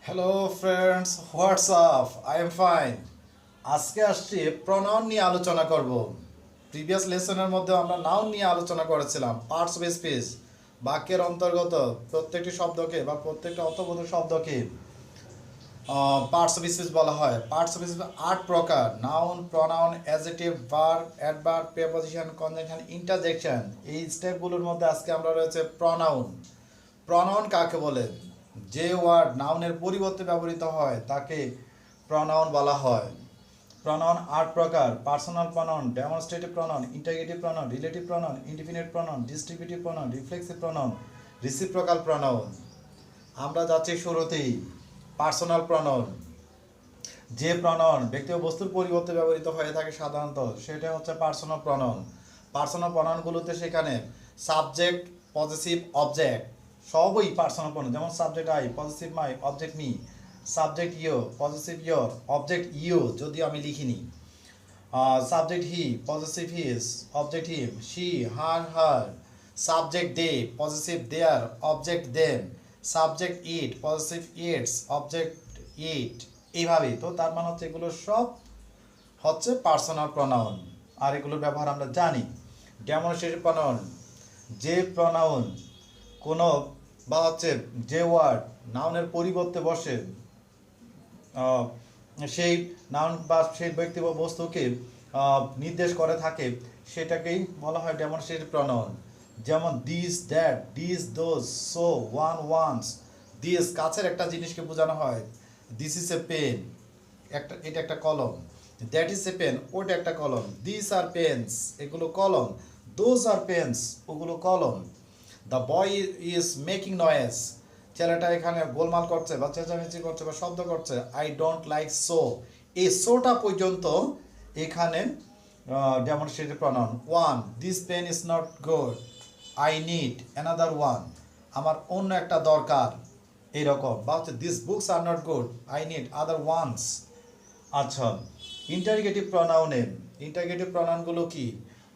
Hello friends, WhatsApp, I am fine. আজকে আসছি pronoun নিয়ে আলোচনা করব। প্রিভিয়াস লেসনের মধ্যে আমরা নাউন নিয়ে আলোচনা করেছিলাম। পার্টস অফ স্পিচ, বাক্যের অন্তর্গত প্রত্যেকটি শব্দকে বা প্রত্যেকটা অর্থবোধক শব্দকে পার্টস অফ স্পিচ বলা হয়। পার্টস অফ স্পিচ ৮ প্রকার: noun, pronoun, adjective, verb, adverb, preposition, conjunction, interjection. এই স্টেপগুলোর মধ্যে আজকে আমরা রয়েছে প্রনাউন। প্রনাউন কাকে বলে? যে ওয়ার্ড নাউনের পরিবর্তে ব্যবহৃত হয় তাকে প্রনাউন বলা হয়। প্রনাউন ৮ প্রকার: personal pronoun, demonstrative pronoun, interrogative pronoun, relative pronoun, indefinite pronoun, distributive pronoun, reflexive pronoun, reciprocal pronoun. আমরা যাচ্ছি শুরুতেই পার্সোনাল প্রনাউন। যে প্রনাউন ব্যক্তি ও বস্তুর পরিবর্তে ব্যবহৃত হয়ে থাকে সাধারণত সেটা হচ্ছে পার্সোনাল প্রনাউন। পার্সোনাল প্রনাউনগুলোতে সেখানে সাবজেক্ট, পজেসিভ, অবজেক্ট সবই পার্সোনাল প্রনাউন। যেমন subject I, possessive my, object me. Subject you, possessive your, object you যদিও আমি লিখিনি। Subject he, possessive his, object him. She, her. Subject they, possessive their, object them. Subject it, possessive its, object it. এইভাবেই তো তার মানে হচ্ছে এগুলো সব হচ্ছে পার্সোনাল প্রনাউন, আর এগুলোর ব্যবহার আমরা জানি। ডেমনস্ট্রেটিভ প্রনাউন, যে প্রনাউন কোনো বা হচ্ছে যে ওয়ার্ড নাউনের পরিবর্তে বসে সেই নাউন বা সেই ব্যক্তি বা বস্তুকে নির্দেশ করে থাকে সেটাকেই বলা হয় ডেমনস্ট্রেটিভ প্রনাউন। যেমন this, that, this, those, so, one, ones. This কাছের একটা জিনিসকে বোঝানো হয়। দিস ইজ এ পেন, এটা একটা কলম। দ্যাট ইজ এ পেন, ওটা একটা কলম। দিস আর পেন্স, এগুলো কলম। দোজ আর পেন্স, ওগুলো কলম। The boy is making noise, ছেলেটা এখানে গোলমাল করছে বা চেঁচামেচি করছে বা শব্দ করছে। আই ডোন্ট লাইক সো, এই সোটা পর্যন্ত এখানে demonstrative pronoun. One, this pen is not good, I need another one, আমার অন্য একটা দরকার, এইরকম। বা হচ্ছে this books are not good, I need other ones. আচ্ছা, ইন্টারগেটিভ প্রনাউনে ইন্টারগেটিভ প্রনাউনগুলো কি?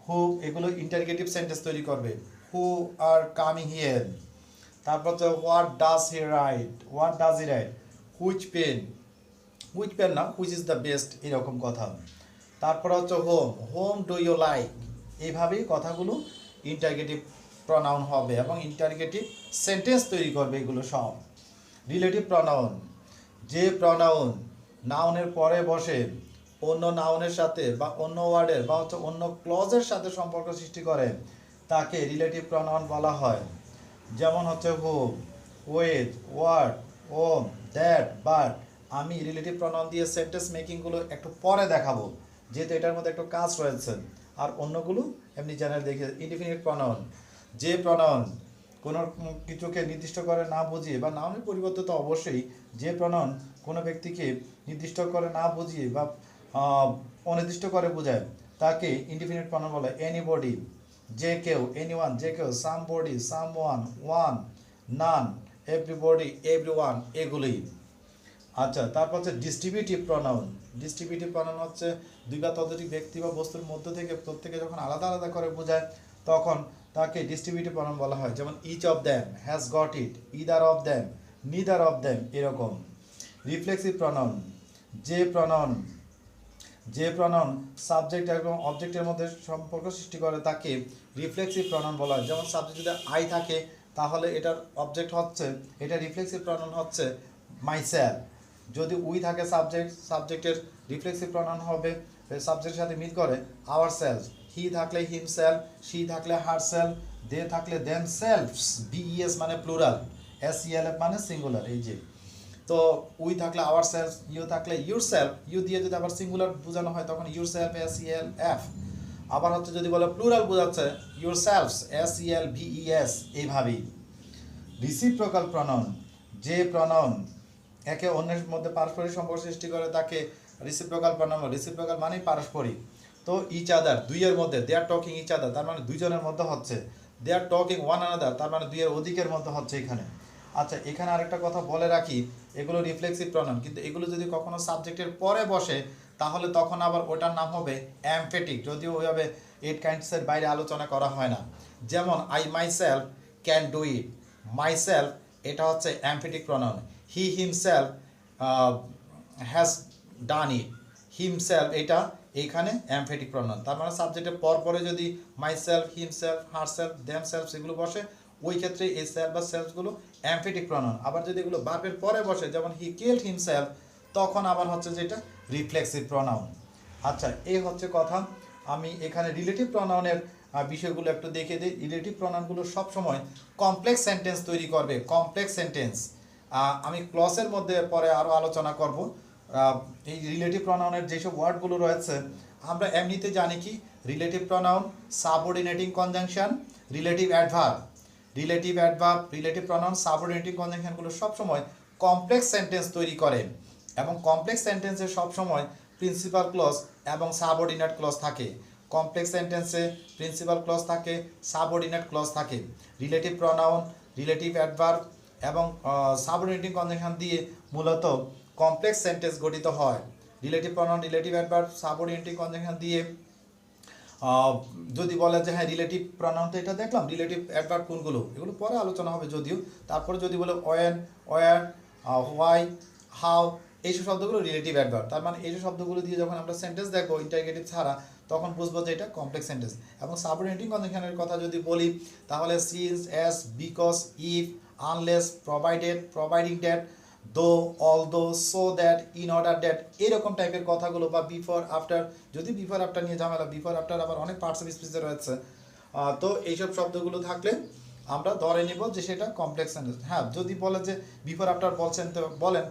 হু, এগুলো ইন্টারগেটিভ সেন্টেন্স তৈরি করবে। Who are coming here. তারপর হচ্ছে what does he write, what does he write. Which pen, which pen না, হুইচ ইজ দ্য বেস্ট, এরকম কথা। তারপর হচ্ছে whom, whom do you like. এইভাবেই কথাগুলো ইন্টারগেটিভ প্রনাউন হবে এবং ইন্টারগেটিভ সেন্টেন্স তৈরি করবে এগুলো সব। রিলেটিভ প্রনাউন, যে প্রনাউন নাউনের পরে বসে অন্য নাউনের সাথে বা অন্য ওয়ার্ডের বা হচ্ছে অন্য ক্লজের সাথে সম্পর্ক সৃষ্টি করে তাকে রিলেটিভ প্রনাউন বলা হয়। যেমন হচ্ছে who, what, what, whom, that, but. আমি রিলেটিভ প্রনাউন দিয়ে সেন্টেন্স মেকিংগুলো একটু পরে দেখাবো যেহেতু এটার মধ্যে একটু কাজ রয়েছে। আর অন্যগুলো এমনি জেনারেল দেখে। ইনডিফিনিট প্রনাউন, যে প্রনাউন কোনো কিছুকে নির্দিষ্ট করে না বুঝিয়ে বা নাউনের পরিবর্তে তো অবশ্যই, যে প্রনাউন কোনো ব্যক্তিকে নির্দিষ্ট করে না বুঝিয়ে বা অনির্দিষ্ট করে বোঝায় তাকে ইনডিফিনিট প্রনাউন বলে। এনিবডি, যে কেউ, এনিওয়ান, যে কেউ, সামবডি, সামওয়ান, ওয়ান, নান, এভরিবডি, এভরিওয়ান, এগুলোই। আচ্ছা, তারপর হচ্ছে ডিস্ট্রিবিউটিভ প্রনাউন। ডিস্ট্রিবিউটিভ প্রনাউন হচ্ছে দুই বা ততোধিক ব্যক্তি বা বস্তুর মধ্য থেকে প্রত্যেকে যখন আলাদা আলাদা করে বোঝায় তখন তাকে ডিস্ট্রিবিউটিভ প্রনাউন বলা হয়। যেমন each of them has got it, either of them, neither of them, এরকম। রিফ্লেক্সিভ প্রনাউন, যে প্রনাউন সাবজেক্ট এবং অবজেক্টের মধ্যে সম্পর্ক সৃষ্টি করে তাকে রিফ্লেক্সিভ প্রনাউন বলা হয়। যেমন সাবজেক্ট যদি আই থাকে তাহলে এটার অবজেক্ট হচ্ছে, এটা রিফ্লেক্সিভ প্রনাউন হচ্ছে মাইসেলফ। যদি উই থাকে সাবজেক্টের রিফ্লেক্সিভ প্রনাউন হবে সাবজেক্টের সাথে মিল করে আওয়ার সেলফ। হি থাকলে হিমসেলফ, শি থাকলে হার সেলফ, দে থাকলে দেম সেলফস, বিইএস মানে প্লুরাল, এসইএলএফ মানে সিঙ্গুলার। এই যে, তো উই থাকলে আওয়ার সেলফ, ইউ থাকলে ইউর সেলফ, ইউ দিয়ে যদি আবার সিঙ্গুলার বোঝানো হয় তখন ইউর সেলফ, এসইএলএফ। আবার হচ্ছে যদি বলে প্লুরাল বোঝাচ্ছে ইউর সেলফস, এসইএলভিইএস, এইভাবেই। রিসিপ্রোকাল প্রনাউন, যে প্রনাউন একে অন্যের মধ্যে পারস্পরিক সম্পর্ক সৃষ্টি করে তাকে রিসিপ্রোকাল প্রনাউন। রিসিপ্রোকাল মানেই পারস্পরিক। তো ইচ আদার, দুইয়ের মধ্যে, দে আর টকিং ইচ আদার তার মানে দুইজনের মধ্যে হচ্ছে। They are talking one another তার মানে দুইয়ের অধিকের মধ্যে হচ্ছে এখানে। আচ্ছা, এখানে আরেকটা কথা বলে রাখি, এগুলো রিফ্লেক্সিভ প্রনাউন, কিন্তু এগুলো যদি কখনো সাবজেক্টের পরে বসে তাহলে তখন আবার ওটার নাম হবে এমফেটিক, যদিও ওইভাবে এইট কাইন্ডসের বাইরে আলোচনা করা হয় না। যেমন I myself can do it, myself এটা হচ্ছে emphatic pronoun. He himself has done it. Himself এটা এইখানে এমফেটিক প্রনাউন, তার মানে সাবজেক্টের পর পরে যদি মাইসেলফ, হিমসেলফ, হারসেলফ, দেমসেলফ এগুলো বসে, ওই ক্ষেত্রে এই সেলফ বা সেলফগুলো এমফেটিক প্রনাউন। আবার যদি এগুলো ভার্বের পরে বসে, যেমন হি কিলড হিমসেলফ, তখন আবার হচ্ছে যেটা রিফ্লেক্সিভ প্রনাউন। আচ্ছা, এই হচ্ছে কথা। আমি এখানে রিলেটিভ প্রনাউনের বিষয়গুলো একটু দেখে দিই। রিলেটিভ প্রনাউনগুলো সবসময় কমপ্লেক্স সেন্টেন্স তৈরি করবে, কমপ্লেক্স সেন্টেন্স। আমি ক্লসের মধ্যে পরে আরও আলোচনা করব। এই রিলেটিভ প্রনাউনের যেসব ওয়ার্ডগুলো রয়েছে, আমরা এমনিতে জানি কি relative pronoun, subordinating conjunction, relative adverb, relative adverb, relative pronoun, subordinating কনজাংশনগুলো সবসময় কমপ্লেক্স সেন্টেন্স তৈরি করে, এবং কমপ্লেক্স সেন্টেন্সে সবসময় প্রিন্সিপাল ক্লজ এবং সাবঅর্ডিনেট ক্লজ থাকে। কমপ্লেক্স সেন্টেন্সে প্রিন্সিপাল ক্লজ থাকে, সাবঅর্ডিনেট ক্লজ থাকে। রিলেটিভ প্রনাউন, রিলেটিভ অ্যাডভার্ব এবং সাবঅর্ডিনেটিং কনজাংশন দিয়ে মূলত কমপ্লেক্স সেন্টেন্স গঠিত হয়। Relative pronoun, relative adverb, subordinating conjunction দিয়ে যদি বলে যে হ্যাঁ রিলেটিভ প্রনাউন তো এটা দেখলাম, রিলেটিভ অ্যাডভার্ব কোনগুলো, এগুলো পরে আলোচনা হবে যদিও। তারপরে যদি বলে ওয়েন, ওয়ার, হোয়াই, হাউ, এইসব শব্দগুলো রিলেটিভ অ্যাডভার্ব। তার মানে এইসব শব্দগুলো দিয়ে যখন আমরা সেন্টেন্স দেখবো ইন্টারগেটিভ ছাড়া, তখন বুঝবো যে এটা কমপ্লেক্স সেন্টেন্স। এবং সাবঅর্ডিনেটিং কনজাংশনের কথা যদি বলি, তাহলে since, as, because, if, unless, provided, providing that, though, although, so that, in order that, এরকম টাইপের কথাগুলো, বা বিফোর, আফটার। যদি বিফোর আফটার নিয়ে ঝামেলা, বিফোর আফটার আবার অনেক পার্টস অফ স্পিচে রয়েছে। তো এইসব শব্দগুলো থাকলে আমরা ধরে নিব যে সেটা কমপ্লেক্স সেন্টেন্স। হ্যাঁ, যদি বলে যে বিফোর আফটার বলছেন, তো বলেন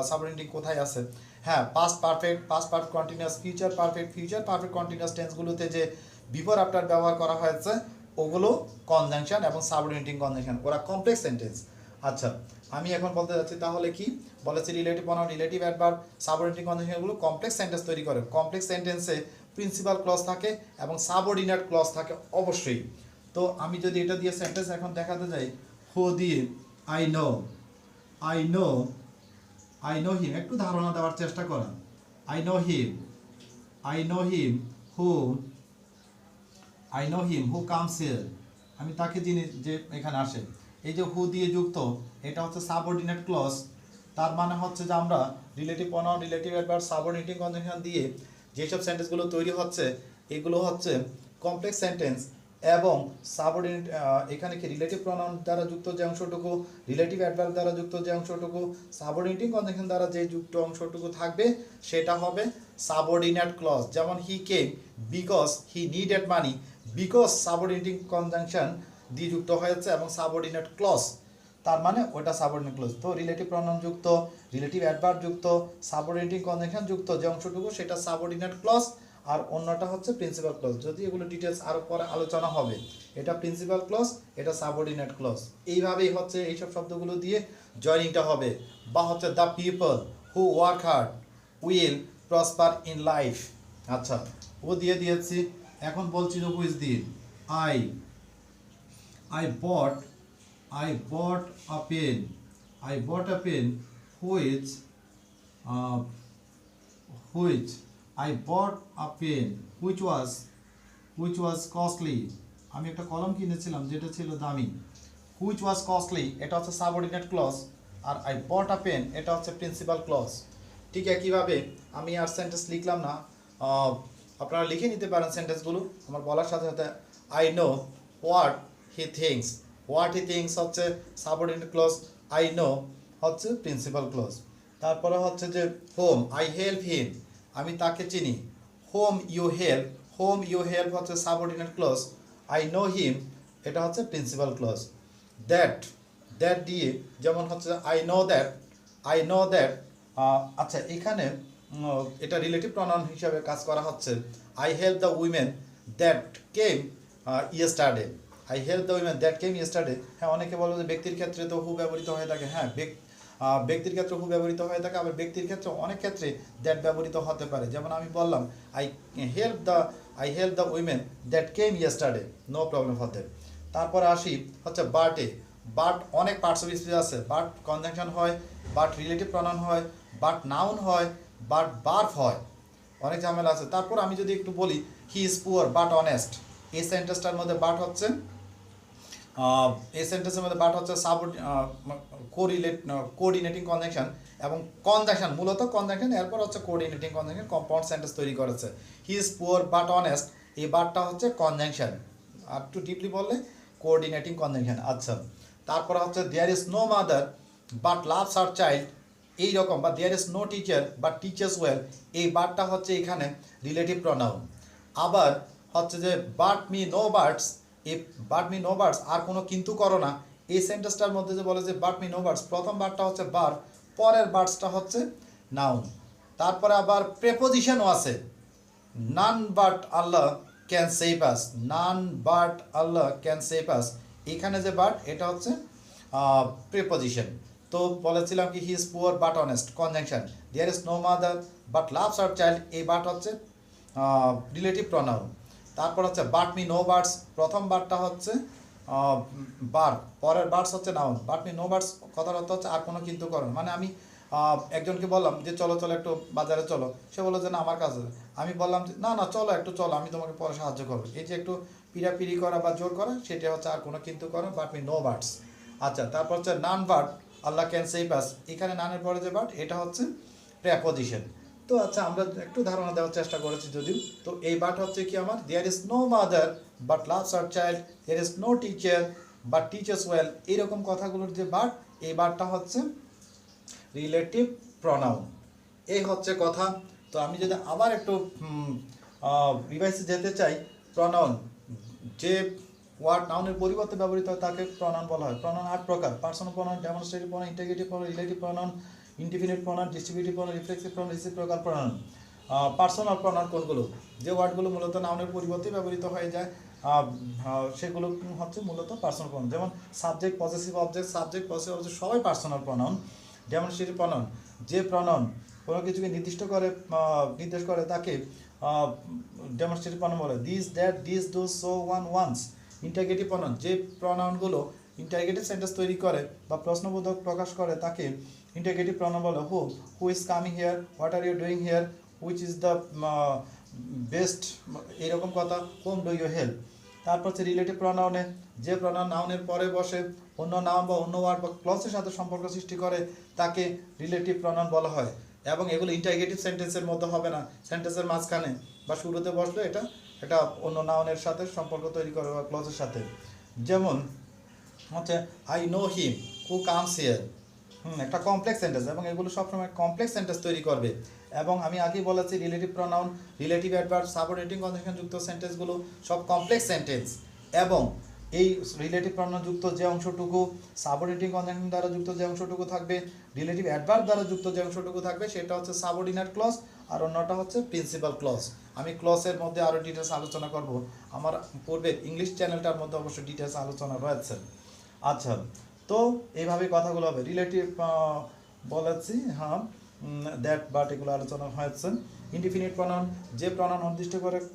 সাবঅর্ডিনেটিং কোথায় আছে। হ্যাঁ, past perfect, past perfect continuous, future perfect, future perfect continuous টেন্সগুলোতে যে বিফোর আফটার ব্যবহার করা হয়েছে, ওগুলো কনজাংশন এবং সাবঅর্ডিনেটিং কনজাংশন, ওরা কমপ্লেক্স সেন্টেন্স। আচ্ছা, আমি এখন বলতে যাচ্ছি তাহলে কি বলেছি, relative pronoun, relative adverb, subordinating কনজাংশনগুলো কমপ্লেক্স সেন্টেন্স তৈরি করে। কমপ্লেক্স সেন্টেন্সে প্রিন্সিপাল ক্লজ থাকে এবং সাবঅর্ডিনেট ক্লজ থাকে অবশ্যই। তো আমি যদি এটা দিয়ে সেন্টেন্স এখন দেখাতে যাই, হু দিয়ে I know, I know, I know হিম, একটু ধারণা দেওয়ার চেষ্টা করা। I know him, I know him who, I know him who comes here, আমি তাকে চিনি যে এখানে আসে। এই যে হু দিয়ে যুক্ত, এটা হচ্ছে সাবঅর্ডিনেট ক্লজ। তার মানে হচ্ছে যে আমরা relative pronoun, relative adverb, subordinating conjunction দিয়ে যেসব সেন্টেন্সগুলো তৈরি হচ্ছে, এগুলো হচ্ছে কমপ্লেক্স সেন্টেন্স। এবং সাবঅর্ডিনেট এখানে কি রিলেটিভ প্রনাউন দ্বারা যুক্ত যে অংশটুকু, রিলেটিভ অ্যাডভার্ব দ্বারা যুক্ত যে অংশটুকু, সাবঅর্ডিনেটিং কনজাংশন দ্বারা যে যুক্ত অংশটুকু থাকবে, সেটা হবে সাবঅর্ডিনেট ক্লজ। যেমন he came because he needed money, because subordinating conjunction দিয়ে যুক্ত হয়েছে এবং সাবঅর্ডিনেট ক্লজ, তার মানে ওটা সাবঅর্ডিনেট ক্লজ। তো রিলেটিভ প্রনাউন যুক্ত, রিলেটিভ অ্যাডভার্ব যুক্ত, সাবঅর্ডিনেটিং কনজাংশন যুক্ত যে অংশটুকু, সেটা সাবঅর্ডিনেট ক্লজ, আর অন্যটা হচ্ছে প্রিন্সিপাল ক্লজ। যদি এগুলো ডিটেলস আরও পরে আলোচনা হবে, এটা প্রিন্সিপাল ক্লজ, এটা সাবঅর্ডিনেট ক্লজ। এইভাবেই হচ্ছে এইসব শব্দগুলো দিয়ে জয়নিংটা হবে। বা হচ্ছে the people who work hard will prosper in life. আচ্ছা, ও দিয়ে দিয়েছি। এখন বলছি যে হুইজ দিয়ে I, I bought a pen. I bought a pen which I bought a pen which was costly. আমি একটা কলম কিনেছিলাম যেটা ছিল দামি। Which was costly এটা হচ্ছে সাবঅর্ডিনেট ক্লজ, আর I bought a pen এটা হচ্ছে প্রিন্সিপাল ক্লজ। ঠিক একইভাবে আমি আর সেন্টেন্স লিখলাম না, আপনারা লিখে নিতে পারেন সেন্টেন্সগুলো আমার বলার সাথে সাথে। I know what he thinks, what he thinks হচ্ছে সাবঅর্ডিনেট ক্লজ, আই নো হচ্ছে প্রিন্সিপাল ক্লজ। তারপরে হচ্ছে যে হোম, আই হেল্প হিম, আমি তাকে চিনি। হোম ইউ হেল্প হচ্ছে subordinate clause, I know him এটা হচ্ছে প্রিন্সিপাল ক্লজ। দ্যাট দিয়ে যেমন হচ্ছে আই নো দ্যাট। আচ্ছা, এখানে এটা রিলেটিভ প্রনাউন হিসাবে কাজ করা হচ্ছে। I help the women that came yesterday, I help the women that came yesterday. হ্যাঁ, অনেকে বলবো যে ব্যক্তির ক্ষেত্রে তো হু ব্যবহৃত হয়ে থাকে। হ্যাঁ, ব্যক্তির ক্ষেত্রে হু ব্যবহৃত হয়ে থাকে, আবার ব্যক্তির ক্ষেত্রে অনেক ক্ষেত্রে দ্যাট ব্যবহৃত হতে পারে। যেমন আমি বললাম I help the women that came yesterday, no problem for that. তারপরে আসি হচ্ছে বার্টে। বাট অনেক পার্টস অফ স্পিচ আছে। বাট কনজাংশন হয়, বাট রিলেটিভ প্রনাউন হয়, বাট নাউন হয়, বাট ভার্ব হয়, অনেক ঝামেলা আছে। তারপর আমি যদি একটু বলি he is poor but honest, এই সেন্টেন্সটার মধ্যে বাট হচ্ছে এই সেন্টেন্সের মধ্যে বাট হচ্ছে কোঅর্ডিনেটিং কনজাংশন এবং কনজাংশন, মূলত কনজাংশন, এরপর হচ্ছে কোঅর্ডিনেটিং কনজাংশন কম্পাউন্ড সেন্টেন্স তৈরি করেছে। হি ইজ পুয়ার বাট অনেস্ট, এই বাটটা হচ্ছে কনজাংশন, আর একটু ডিপলি বললে কোঅর্ডিনেটিং কনজাংশন। আচ্ছা, তারপর হচ্ছে there is no mother but loves her child, এইরকম, বা there is no teacher but teachers well, এই বাটটা হচ্ছে এখানে রিলেটিভ প্রনাউন। আবার হচ্ছে যে বাট মি নো বার্ডস, এই বাট মি নো বার্ডস, আর কোনো কিন্তু করো না, এই সেন্টেন্সটার মধ্যে যে বলে যে বাট মি নো বার্ডস, প্রথম বারটা হচ্ছে বার, পরের বার্ডসটা হচ্ছে নাউন। তারপরে আবার প্রেপোজিশনও আছে, none but Allah can save us, none but Allah can save us, এখানে যে বাট এটা হচ্ছে প্রেপোজিশন। তো বলেছিলাম কি he is poor but honest, conjunction. There is no mother but loves her child, এই বাট হচ্ছে রিলেটিভ প্রনাউন। তারপর হচ্ছে বাট মি নো বার্ডস, প্রথম বারটা হচ্ছে বার, পরের বার্ডস হচ্ছে noun. But me no birds কথার অর্থ হচ্ছে আর কোনো কিন্তু করো না, মানে আমি একজনকে বললাম যে চলো চলো একটু বাজারে চলো, সে বললো যে না আমার কাছে, আমি বললাম যে না না চলো একটু চলো, আমি তোমাকে পরে সাহায্য করবো, এই যে একটু পিড়াপিড়ি করা বা জোর করা, সেটা হচ্ছে আর কোনো কিন্তু করো, বাট মি নো বার্ডস। আচ্ছা, তারপর হচ্ছে none but Allah can save us, এখানে নানের পরে যে বাট এটা হচ্ছে প্রেপোজিশন। তো আচ্ছা, আমরা একটু ধারণা দেওয়ার চেষ্টা করেছি যদিও। তো এই বাট হচ্ছে কি আমার, there is no mother but loves her child, there is no teacher but teachers well, এইরকম কথাগুলোর যে বাট, এই বাটটা হচ্ছে রিলেটিভ প্রনাউন। এই হচ্ছে কথা। তো আমি যদি আবার একটু রিভাইসে যেতে চাই, প্রনাউন, যে ওয়ার্ড নাউনের পরিবর্তে ব্যবহৃত হয় তাকে প্রনাউন বলা হয়। প্রনাউন 8 প্রকার: personal pronoun, demonstrative pronoun, integrative pronoun, relative pronoun, indefinite pronoun, distributive pronoun, reflexive pronoun, reciprocal pronoun. Personal pronoun কোনগুলো? যে ওয়ার্ডগুলো মূলত নাউনের পরিবর্তে ব্যবহৃত হয়ে যায়, সেগুলো হচ্ছে মূলত পার্সোনাল প্রনাউন। যেমন subject, possessive object, subject, possessive object সবাই পার্সোনাল প্রনাউন। ডেমনস্ট্রেটিভ প্রনাউন, যে প্রনাউন কোনো কিছুকে নির্দিষ্ট করে নির্দেশ করে তাকে ডেমনস্ট্রেটিভ প্রনাউন বলে। This, that, this, those, so, one, ones. Interrogative pronoun, যে প্রনাউনগুলো ইন্টারগেটিভ সেন্টেন্স তৈরি করে বা প্রশ্নবোধক প্রকাশ করে তাকে ইন্টারগেটিভ প্রনাউন বলে। Who is coming here, what are you doing here, which is the best, এরকম কথা, হোম ডু ইউ হেল্প। তারপর হচ্ছে রিলেটিভ প্রনাউনে, যে প্রনাউন নাউনের পরে বসে অন্য নাউন বা অন্য ওয়ার্ড বা ক্লসের সাথে সম্পর্ক সৃষ্টি করে তাকে রিলেটিভ প্রনাউন বলা হয়। এবং এগুলো ইন্টারগেটিভ সেন্টেন্সের মধ্যে হবে না, সেন্টেন্সের মাঝখানে বা শুরুতে বসলে এটা একটা অন্য নাউনের সাথে সম্পর্ক তৈরি করে বা ক্লজের সাথে। যেমন হচ্ছে I know him who comes here, একটা কমপ্লেক্স সেন্টেন্স, এবং এগুলো সবসময় কমপ্লেক্স সেন্টেন্স তৈরি করবে। এবং আমি আগেই বলেছি relative pronoun, relative adverb, subordinating conjunction যুক্ত সেন্টেন্সগুলো সব কমপ্লেক্স সেন্টেন্স। এবং এই রিলেটিভ প্রনাউন যুক্ত যে অংশটুকু, সাবঅর্ডিনেটিং কনজাংশন দ্বারা যুক্ত যে অংশটুকু থাকবে, রিলেটিভ অ্যাডভার্ব দ্বারা যুক্ত যে অংশটুকু থাকবে, সেটা হচ্ছে সাবঅর্ডিনেট ক্লজ, আর অন্যটা হচ্ছে প্রিন্সিপাল ক্লজ। আমি ক্লজের মধ্যে আরও ডিটেলস আলোচনা করব, আমার পূর্বের ইংলিশ চ্যানেলটার মধ্যে অবশ্যই ডিটেলস আলোচনা রয়েছে। আচ্ছা, তো এইভাবে কথাগুলো হবে। রিলেটিভ বলেছি, হ্যাঁ, দ্যাট, বাট, এগুলো আলোচনা হয়েছে। ইনডিফিনিট প্রনাউন, যে প্রনাউন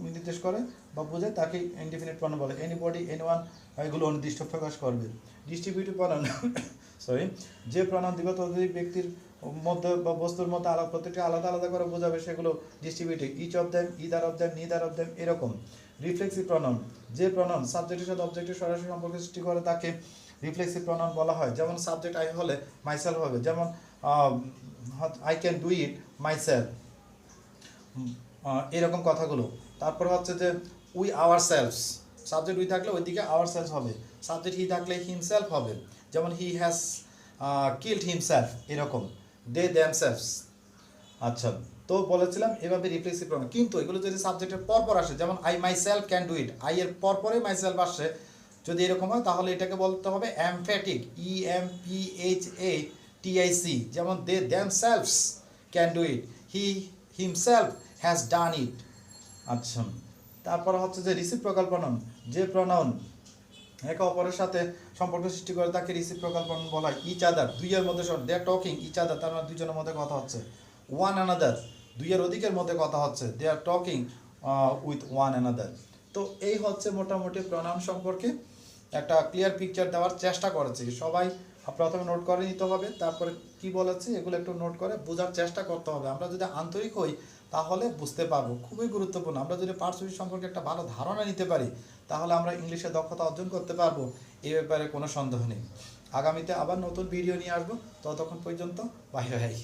নির্দেশ করে বা বোঝায় তাকে ইনডিফিনিট প্রনাউন বলে। এনিবডি, এনিওয়ান, এগুলো অনির্দিষ্ট প্রকাশ করবে। ডিস্ট্রিবিউটিভ প্রনাউন, সরি, যে প্রনাউন দ্বিতীয় ততোধিক ব্যক্তির মধ্যে বা বস্তুর মধ্যে প্রত্যেকটা আলাদা আলাদা করে বোঝাবে, সেগুলো distributive. Each of them, either of them, neither of them, এরকম। রিফ্লেক্সিভ প্রনাউন, যে প্রনাউন সাবজেক্টের সাথে অবজেক্টের সরাসরি সম্পর্ক সৃষ্টি করে তাকে রিফ্লেক্সিভ প্রনাউন বলা হয়। যেমন সাবজেক্ট আই হলে মাইসেলফ হবে, যেমন I can do it myself, এরকম কথাগুলো। তারপর হচ্ছে যে we hour selves, subject we থাকলে ওইদিকে আওয়ার সেলফ হবে, সাবজেক্ট হি থাকলে হিমসেলফ হবে, যেমন হি হ্যাজ কিল্ড হিমসেলফ, এরকম। দে দেমসেলফস। আচ্ছা, তো বলেছিলাম এভাবে রিফ্লেক্সিভ প্রনাউন। কিন্তু এগুলো যদি সাবজেক্টের পরপর আসে, যেমন I my self can do it, I এর পরপরে মাই সেলফ আসে, যদি এরকম হয় তাহলে এটাকে বলতে হবে এমফ্যাটিক, EMPHATIC, যেমন they themselves can do it, he himself has done it. আচ্ছা, তারপর হচ্ছে যে রিসিপ্রোকাল প্রনাউন, যে প্রনাউন একে অপরের সাথে সম্পর্ক সৃষ্টি করে তাকে রিসিপ্রোকাল প্রনাউন বলা হয়। ইচ আদার, দুইয়ের মধ্যে দে আর টকিং, ইচ আদার তার মানে দুইজনের মধ্যে কথা হচ্ছে। ওয়ান অ্যানাদার, দুইয়ের অধিকের মধ্যে কথা হচ্ছে, they are talking with one another. তো এই হচ্ছে মোটামুটি প্রনাউন সম্পর্কে একটা ক্লিয়ার পিকচার দেওয়ার চেষ্টা করেছি। সবাই প্রথমে নোট করে নিতে হবে, তারপরে কি বলেছি এগুলো একটু নোট করে বোঝার চেষ্টা করতে হবে। আমরা যদি আন্তরিক হই তাহলে বুঝতে পারবো, খুবই গুরুত্বপূর্ণ। আমরা যদি পার্টস সম্পর্কে একটা ভালো ধারণা নিতে পারি তাহলে আমরা ইংলিশে দক্ষতা অর্জন করতে পারবো। এ ব্যাপারে কোনো সন্দেহ নেই। আগামীতে আবার নতুন ভিডিও নিয়ে আসবো, ততক্ষণ পর্যন্ত বাই বাই।